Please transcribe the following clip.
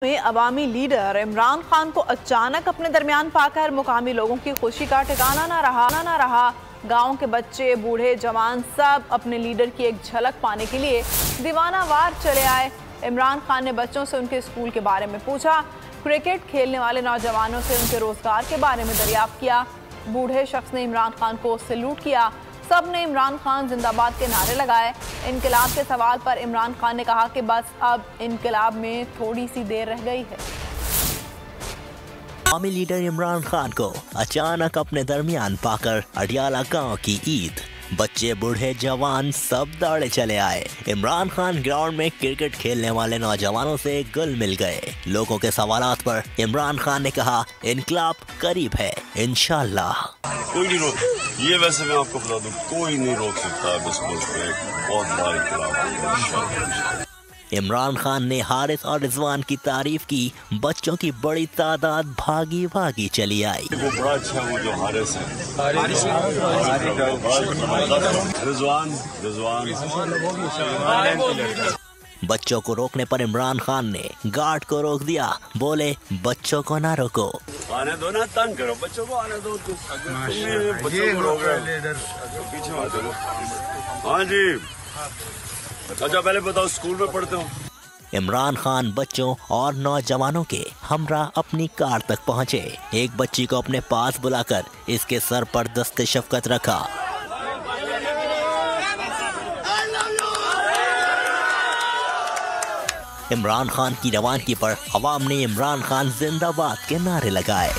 में अवामी लीडर इमरान खान को अचानक अपने दरमियान पाकर मुकामी लोगों की खुशी का ठिकाना ना रहा। गांव के बच्चे, बूढ़े, जवान सब अपने लीडर की एक झलक पाने के लिए दीवानावार चले आए। इमरान खान ने बच्चों से उनके स्कूल के बारे में पूछा, क्रिकेट खेलने वाले नौजवानों से उनके रोजगार के बारे में दरियाफ्त किया। बूढ़े शख्स ने इमरान खान को सैल्यूट किया। सब ने इमरान खान जिंदाबाद के नारे लगाए। इनकलाब के सवाल पर इमरान खान ने कहा कि बस अब इनकलाब में थोड़ी सी देर रह गई है। अवामी लीडर इमरान खान को अचानक अपने दरमियान पाकर अडियाला गांव की ईद, बच्चे, बूढ़े, जवान सब दौड़े चले आए। इमरान खान ग्राउंड में क्रिकेट खेलने वाले नौजवानों से घुल मिल गए। लोगों के सवालात पर इमरान खान ने कहा, इनकलाब करीब है, इंशाल्लाह। कोई नहीं रोक, ये वैसे मैं आपको बता दूं, कोई नहीं रोक सकता है इस मुल्क में बहुत बड़ा इनकलाब। इमरान खान ने हारिस और रिजवान की तारीफ की। बच्चों की बड़ी तादाद भागी भागी चली आई। वो बड़ा अच्छा, वो जो हारिस है, रिजवान। बच्चों को रोकने पर इमरान खान ने गार्ड को रोक दिया। बोले, बच्चों को ना रोको, आने दो ना, तंग करो बच्चों को, आने दो। बच्चों को रोक रहे, पीछे आ जाओ। हाँ जी, अच्छा पहले बताओ, स्कूल में पढ़ते हो? इमरान खान बच्चों और नौजवानों के हमरा अपनी कार तक पहुंचे। एक बच्ची को अपने पास बुलाकर इसके सर पर दस्ते शफकत रखा। इमरान खान की रवानगी पर अवाम ने इमरान खान जिंदाबाद के नारे लगाए।